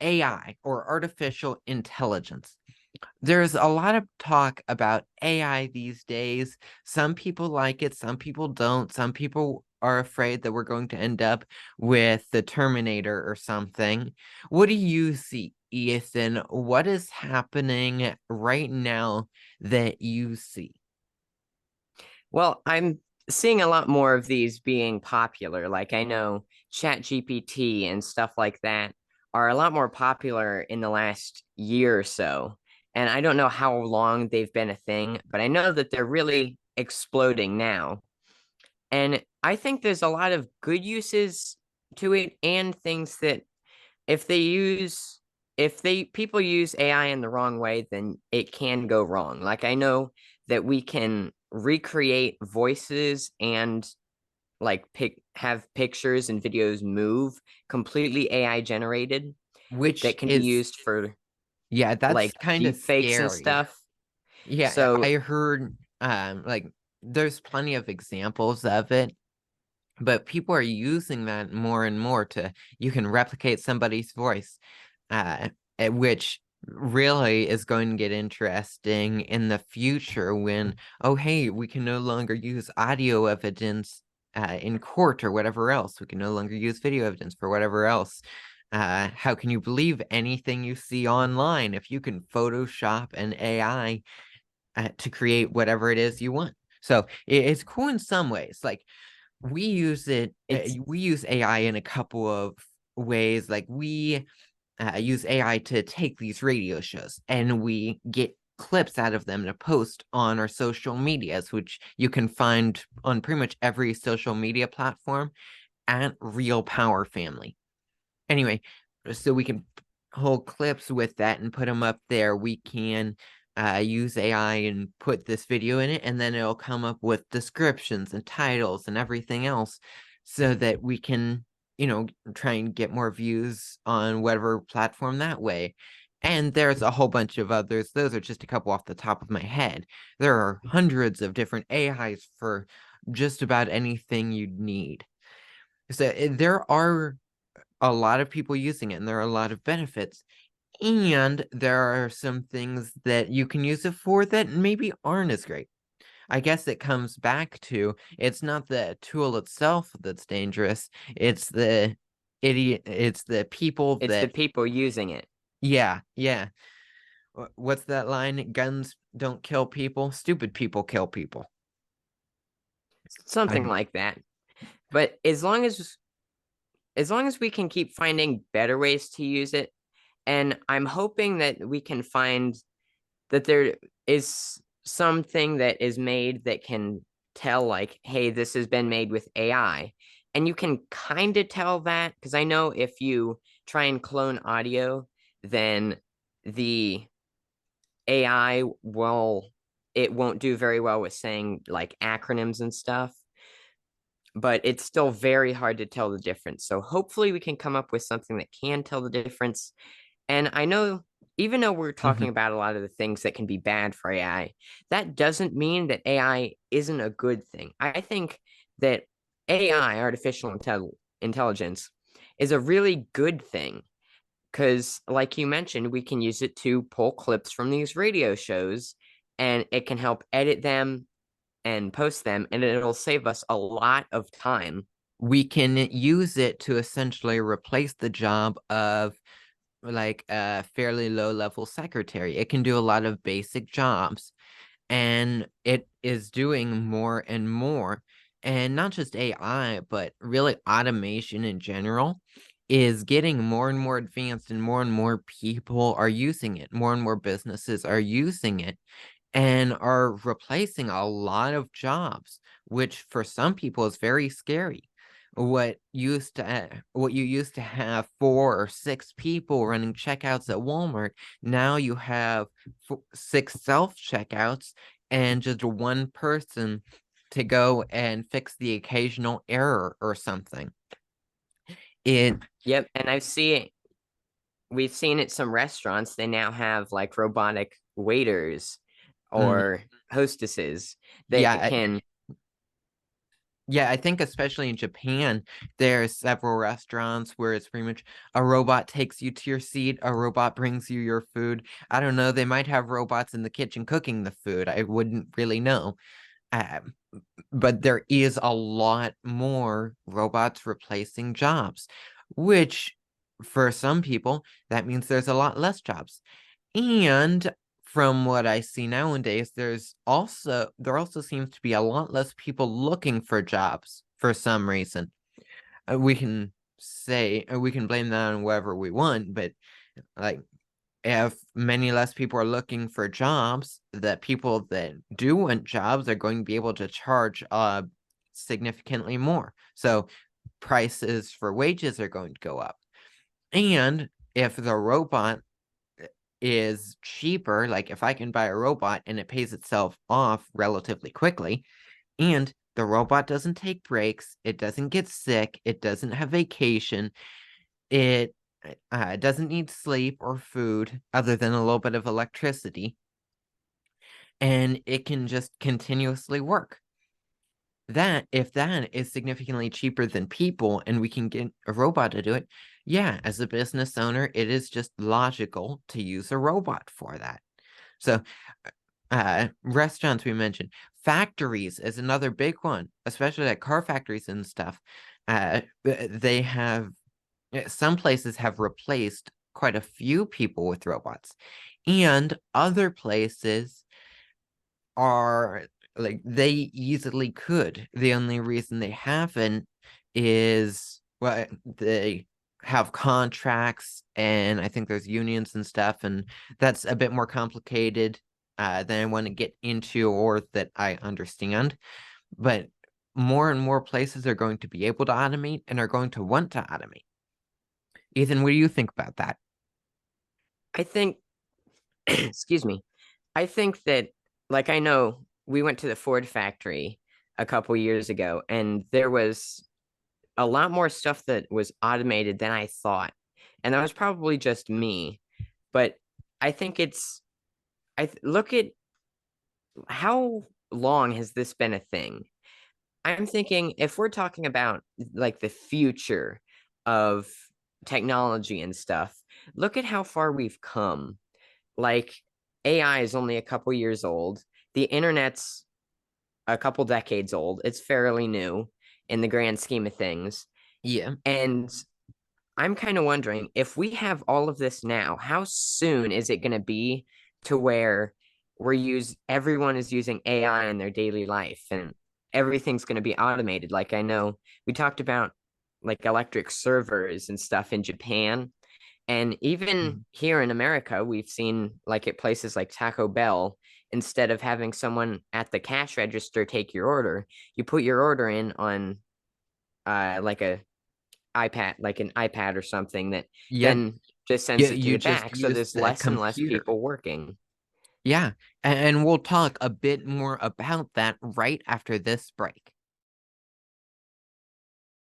AI, or artificial intelligence. There's a lot of talk about AI these days. Some people like it, some people don't. Some people are afraid that we're going to end up with the Terminator or something. What do you see, Ethan? What is happening right now that you see? Well, I'm seeing a lot more of these being popular. Like I know ChatGPT and stuff like that are a lot more popular in the last year or so. And I don't know how long they've been a thing, but I know that they're really exploding now. And I think there's a lot of good uses to it and things that if they use if they people use AI in the wrong way, then it can go wrong. Like I know that we can recreate voices and like have pictures and videos move completely AI generated Which that can be is, used for yeah, that's like kind of deep fakes and scary. stuff. Yeah, So I heard like there's plenty of examples of it, but people are using that more and more to you can replicate somebody's voice, uh, which really is going to get interesting in the future when, oh, hey, we can no longer use audio evidence in court or whatever else. We can no longer use video evidence for whatever else. How can you believe anything you see online if you can Photoshop an AI to create whatever it is you want? So it's cool in some ways. Like it's we use AI in a couple of ways. Like we use AI to take these radio shows and we get clips out of them to post on our social medias, which you can find on pretty much every social media platform at Real Power Family. Anyway, so we can hold clips with that and put them up there. We can use AI and put this video in it, and then it'll come up with descriptions and titles and everything else so that we can, try and get more views on whatever platform that way. And there's a whole bunch of others. Those are just a couple off the top of my head. There are hundreds of different AIs for just about anything you'd need. So there are a lot of people using it and there are a lot of benefits. And there are some things that you can use it for that maybe aren't as great. I guess it comes back to it's not the tool itself that's dangerous. It's the people it's the that, people using it. yeah, yeah. What's that line? Guns don't kill people, stupid people kill people. Something I like that. But as long as we can keep finding better ways to use it, and I'm hoping that we can find that there is something that is made that can tell like, hey, this has been made with AI. And you can kind of tell that because I know if you try and clone audio, then the AI will it won't do very well with saying like acronyms and stuff, but it's still very hard to tell the difference. So hopefully we can come up with something that can tell the difference. And I know, even though we're talking Mhm. about a lot of the things that can be bad for AI, that doesn't mean that AI isn't a good thing. I think that AI, intelligence, is a really good thing because, like you mentioned, we can use it to pull clips from these radio shows and it can help edit them and post them, and it'll save us a lot of time. We can use it to essentially replace the job of like a fairly low level secretary. It can do a lot of basic jobs and it is doing more and more. And not just AI, but really automation in general is getting more and more advanced, and more people are using it. More and more businesses are using it and are replacing a lot of jobs, which for some people is very scary. What you used to have four or six people running checkouts at Walmart, now you have six self checkouts and just one person to go and fix the occasional error or something. It Yep, and we've seen at some restaurants, they now have like robotic waiters mm, or hostesses that yeah, can Yeah, I think especially in Japan, there are several restaurants where it's pretty much a robot takes you to your seat, a robot brings you your food. I don't know, they might have robots in the kitchen cooking the food. I wouldn't really know. Um, but there is a lot more robots replacing jobs, which for some people, that means there's a lot less jobs. And from what I see nowadays, there also seems to be a lot less people looking for jobs for some reason. We can blame that on whoever we want, but like if many less people are looking for jobs, the people that do want jobs are going to be able to charge significantly more. So prices for wages are going to go up. And if the robot is cheaper, like if I can buy a robot and it pays itself off relatively quickly, and the robot doesn't take breaks, it doesn't get sick, it doesn't have vacation, it doesn't need sleep or food other than a little bit of electricity, and it can just continuously work. That, if that is significantly cheaper than people and we can get a robot to do it, yeah, as a business owner, it is just logical to use a robot for that. So, restaurants we mentioned, factories is another big one, especially like car factories and stuff. They have some places have replaced quite a few people with robots, and other places are like they easily could. The only reason they haven't is well, they have contracts, and I think there's unions and stuff, and that's a bit more complicated than I want to get into or that I understand. But more and more places are going to be able to automate and are going to want to automate. Ethan, what do you think about that? I think, excuse me, I think that, like, I know we went to the Ford factory a couple years ago, and there was a lot more stuff that was automated than I thought. And that was probably just me. But I think look at how long has this been a thing? I'm thinking if we're talking about like the future of technology and stuff, look at how far we've come. Like AI is only a couple years old. The internet's a couple decades old. It's fairly new in the grand scheme of things. Yeah. And I'm kind of wondering if we have all of this now, how soon is it going to be to where everyone is using AI in their daily life and everything's going to be automated? Like I know we talked about like electric servers and stuff in Japan, and even Mhm. here in America, we've seen like at places like Taco Bell, instead of having someone at the cash register take your order, you put your order in on like a iPad, like an iPad or something that Yeah. then just You, sends it to you you just back. So use there's the less and less computer. people working. Yeah. And we'll talk a bit more about that right after this break.